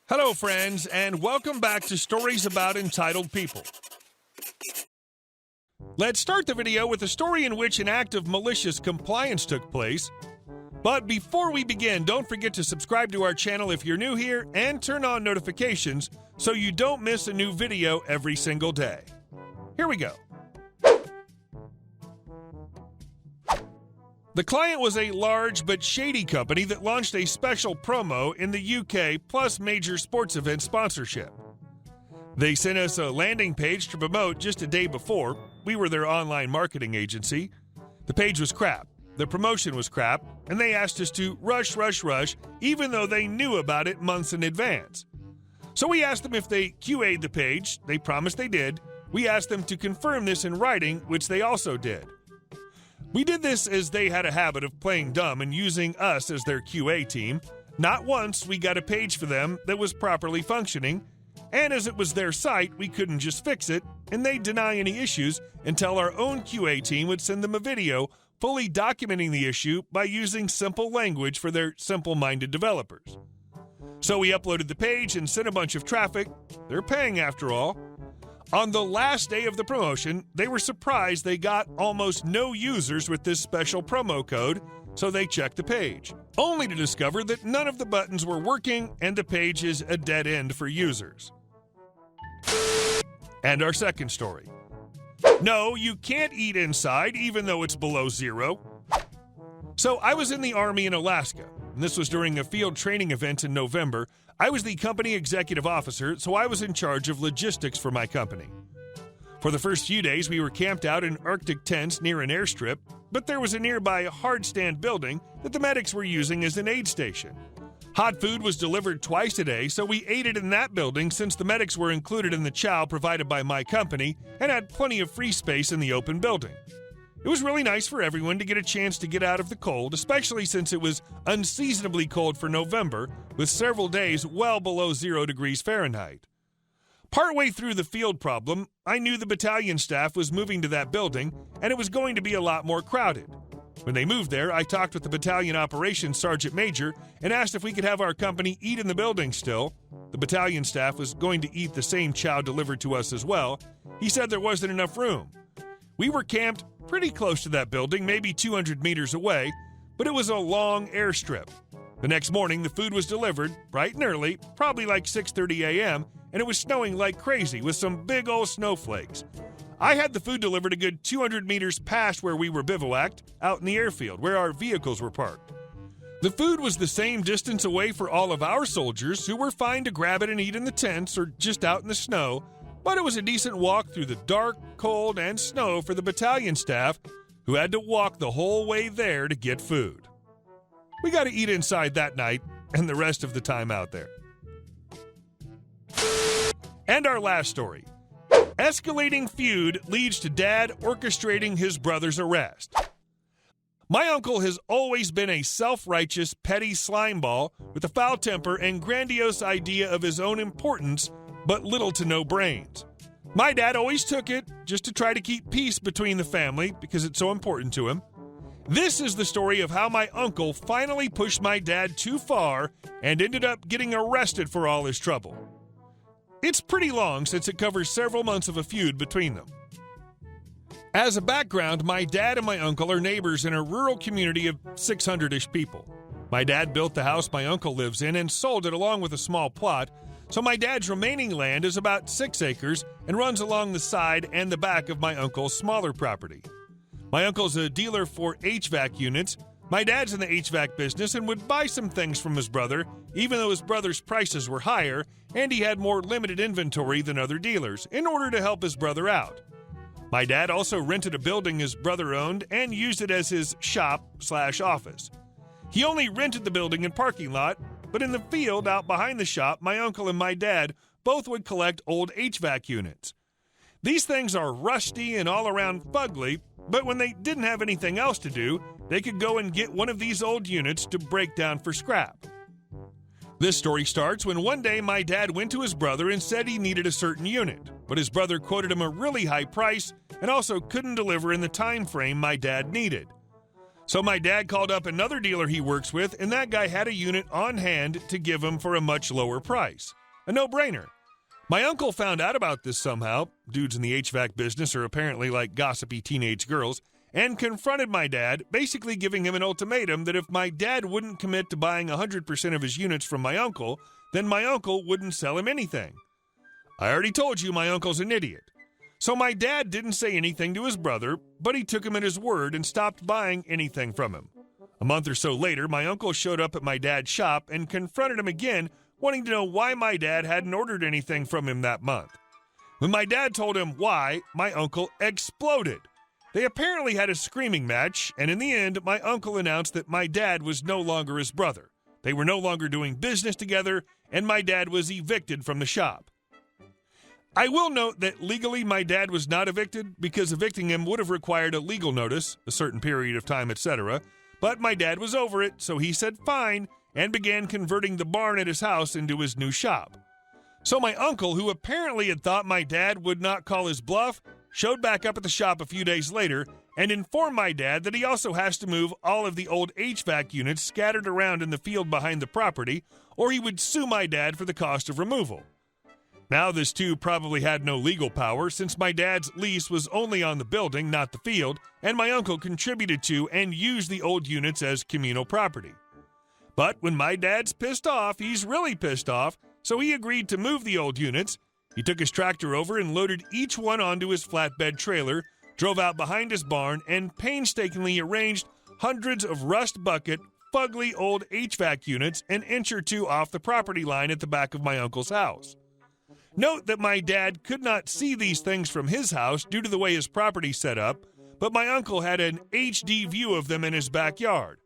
Hello, friends, and welcome back to Stories About Entitled People. Let's start the video with a story in which an act of malicious compliance took place. But before we begin, don't forget to subscribe to our channel if you're new here and turn on notifications so you don't miss a new video every single day. Here we go. The client was a large but shady company that launched a special promo in the UK plus major sports event sponsorship. They sent us a landing page to promote just a day before. We were their online marketing agency. The page was crap, the promotion was crap, and they asked us to rush, even though they knew about it months in advance. So we asked them if they QA'd the page. They promised they did. We asked them to confirm this in writing, which they also did. We did this as they had a habit of playing dumb and using us as their QA team. Not once we got a page for them that was properly functioning, and as it was their site, we couldn't just fix it, and they'd deny any issues until our own QA team would send them a video fully documenting the issue by using simple language for their simple-minded developers. So we uploaded the page and sent a bunch of traffic. They're paying after all. On the last day of the promotion, they were surprised they got almost no users with this special promo code, so they checked the page, only to discover that none of the buttons were working and the page is a dead end for users. And our second story. No, you can't eat inside even though it's below zero. So I was in the Army in Alaska, and this was during a field training event in November. I was the company executive officer, so I was in charge of logistics for my company. For the first few days, we were camped out in Arctic tents near an airstrip, but there was a nearby hardstand building that the medics were using as an aid station. Hot food was delivered twice a day, so we ate it in that building since the medics were included in the chow provided by my company and had plenty of free space in the open building. It was really nice for everyone to get a chance to get out of the cold, especially since it was unseasonably cold for November, with several days well below 0 degrees Fahrenheit. Partway through the field problem, I knew the battalion staff was moving to that building, and it was going to be a lot more crowded. When they moved there, I talked with the battalion operations sergeant major and asked if we could have our company eat in the building still. The battalion staff was going to eat the same chow delivered to us as well. He said there wasn't enough room. We were camped pretty close to that building, maybe 200 meters away, but it was a long airstrip. The next morning, the food was delivered bright and early, probably like 6:30 a.m., and it was snowing like crazy with some big old snowflakes. I had the food delivered a good 200 meters past where we were bivouacked, out in the airfield, where our vehicles were parked. The food was the same distance away for all of our soldiers, who were fine to grab it and eat in the tents or just out in the snow, but it was a decent walk through the dark, cold, and snow for the battalion staff, who had to walk the whole way there to get food. We got to eat inside that night and the rest of the time out there. And our last story. Escalating feud leads to dad orchestrating his brother's arrest. My uncle has always been a self-righteous, petty slimeball with a foul temper and grandiose idea of his own importance, but little to no brains. My dad always took it just to try to keep peace between the family because it's so important to him. This is the story of how my uncle finally pushed my dad too far and ended up getting arrested for all his trouble. It's pretty long since it covers several months of a feud between them. As a background, my dad and my uncle are neighbors in a rural community of 600-ish people. My dad built the house my uncle lives in and sold it along with a small plot, so my dad's remaining land is about 6 acres and runs along the side and the back of my uncle's smaller property. My uncle's a dealer for HVAC units. My dad's in the HVAC business and would buy some things from his brother, even though his brother's prices were higher and he had more limited inventory than other dealers, in order to help his brother out. My dad also rented a building his brother owned and used it as his shop/office. He only rented the building and parking lot, but in the field out behind the shop, my uncle and my dad both would collect old HVAC units. These things are rusty and all around fugly, but when they didn't have anything else to do, they could go and get one of these old units to break down for scrap. This story starts when one day my dad went to his brother and said he needed a certain unit, but his brother quoted him a really high price and also couldn't deliver in the time frame my dad needed. So my dad called up another dealer he works with, and that guy had a unit on hand to give him for a much lower price. A no-brainer. My uncle found out about this somehow, dudes in the HVAC business are apparently like gossipy teenage girls, and confronted my dad, basically giving him an ultimatum that if my dad wouldn't commit to buying 100% of his units from my uncle, then my uncle wouldn't sell him anything. I already told you my uncle's an idiot. So my dad didn't say anything to his brother, but he took him at his word and stopped buying anything from him. A month or so later, my uncle showed up at my dad's shop and confronted him again, wanting to know why my dad hadn't ordered anything from him that month. When my dad told him why, my uncle exploded. They apparently had a screaming match, and in the end, my uncle announced that my dad was no longer his brother. They were no longer doing business together, and my dad was evicted from the shop. I will note that legally my dad was not evicted because evicting him would have required a legal notice, a certain period of time, etc., but my dad was over it, so he said fine and began converting the barn at his house into his new shop. So my uncle, who apparently had thought my dad would not call his bluff, showed back up at the shop a few days later and informed my dad that he also has to move all of the old HVAC units scattered around in the field behind the property, or he would sue my dad for the cost of removal. Now this too probably had no legal power since my dad's lease was only on the building, not the field, and my uncle contributed to and used the old units as communal property. But when my dad's pissed off, he's really pissed off, so he agreed to move the old units. He took his tractor over and loaded each one onto his flatbed trailer, drove out behind his barn, and painstakingly arranged hundreds of rust bucket, fugly old HVAC units an inch or two off the property line at the back of my uncle's house. Note that my dad could not see these things from his house due to the way his property's set up, but my uncle had an HD view of them in his backyard.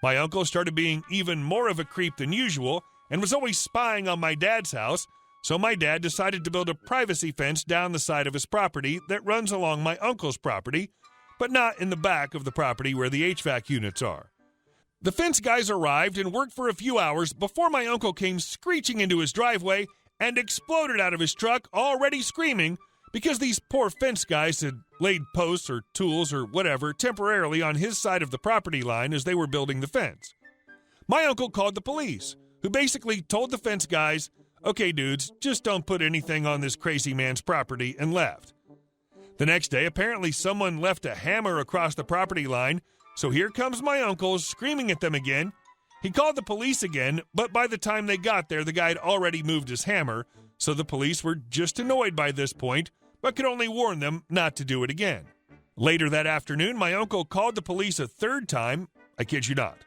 My uncle started being even more of a creep than usual and was always spying on my dad's house, so my dad decided to build a privacy fence down the side of his property that runs along my uncle's property, but not in the back of the property where the HVAC units are. The fence guys arrived and worked for a few hours before my uncle came screeching into his driveway and exploded out of his truck, already screaming, because these poor fence guys had laid posts or tools or whatever temporarily on his side of the property line as they were building the fence. My uncle called the police, who basically told the fence guys, "Okay, dudes, just don't put anything on this crazy man's property," and left. The next day, apparently someone left a hammer across the property line, so here comes my uncle screaming at them again. He called the police again, but by the time they got there, the guy had already moved his hammer, so the police were just annoyed by this point, but could only warn them not to do it again. Later that afternoon, my uncle called the police a third time, I kid you not.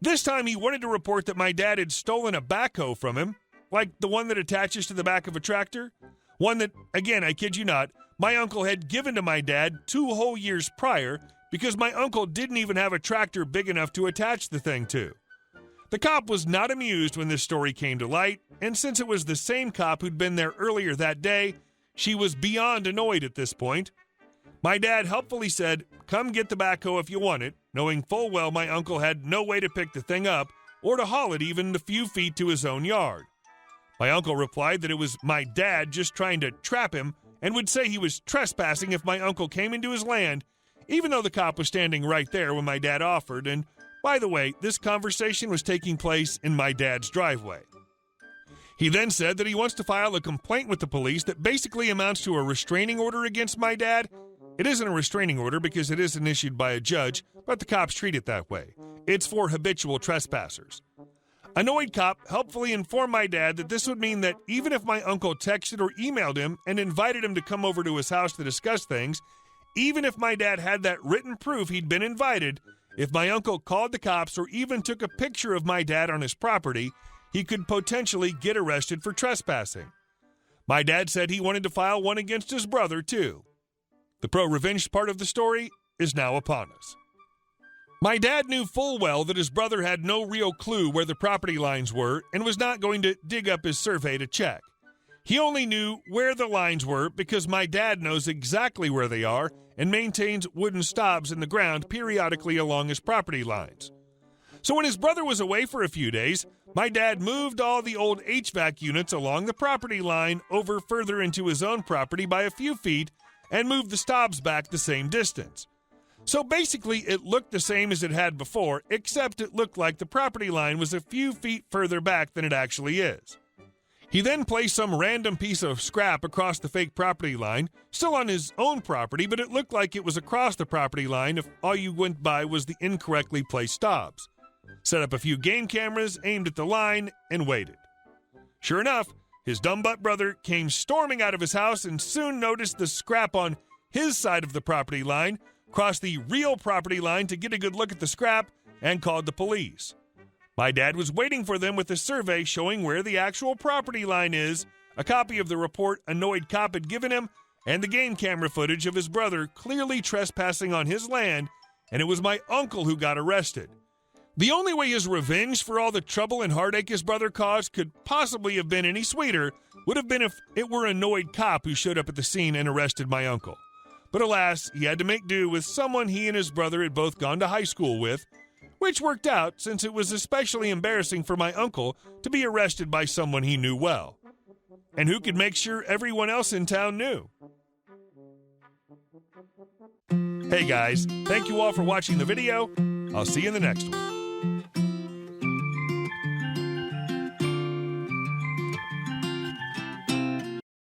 This time he wanted to report that my dad had stolen a backhoe from him, like the one that attaches to the back of a tractor. One that, again, I kid you not, my uncle had given to my dad 2 whole years prior because my uncle didn't even have a tractor big enough to attach the thing to. The cop was not amused when this story came to light, and since it was the same cop who'd been there earlier that day, she was beyond annoyed at this point. My dad helpfully said, "Come get the backhoe if you want it," knowing full well my uncle had no way to pick the thing up or to haul it even a few feet to his own yard. My uncle replied that it was my dad just trying to trap him and would say he was trespassing if my uncle came into his land, even though the cop was standing right there when my dad offered, and by the way, this conversation was taking place in my dad's driveway. He then said that he wants to file a complaint with the police that basically amounts to a restraining order against my dad. It isn't a restraining order because it isn't issued by a judge, but the cops treat it that way. It's for habitual trespassers. Annoyed cop helpfully informed my dad that this would mean that even if my uncle texted or emailed him and invited him to come over to his house to discuss things, even if my dad had that written proof he'd been invited, if my uncle called the cops or even took a picture of my dad on his property, he could potentially get arrested for trespassing. My dad said he wanted to file one against his brother, too. The pro-revenge part of the story is now upon us. My dad knew full well that his brother had no real clue where the property lines were and was not going to dig up his survey to check. He only knew where the lines were because my dad knows exactly where they are and maintains wooden stobs in the ground periodically along his property lines. So when his brother was away for a few days, my dad moved all the old HVAC units along the property line over further into his own property by a few feet and moved the stobs back the same distance. So basically, it looked the same as it had before, except it looked like the property line was a few feet further back than it actually is. He then placed some random piece of scrap across the fake property line, still on his own property, but it looked like it was across the property line if all you went by was the incorrectly placed stobs. Set up a few game cameras, aimed at the line, and waited. Sure enough, his dumb-butt brother came storming out of his house and soon noticed the scrap on his side of the property line, crossed the real property line to get a good look at the scrap, and called the police. My dad was waiting for them with a survey showing where the actual property line is, a copy of the report annoyed cop had given him, and the game camera footage of his brother clearly trespassing on his land, and it was my uncle who got arrested. The only way his revenge for all the trouble and heartache his brother caused could possibly have been any sweeter would have been if it were an annoyed cop who showed up at the scene and arrested my uncle. But alas, he had to make do with someone he and his brother had both gone to high school with, which worked out since it was especially embarrassing for my uncle to be arrested by someone he knew well. And who could make sure everyone else in town knew? Hey guys, thank you all for watching the video. I'll see you in the next one.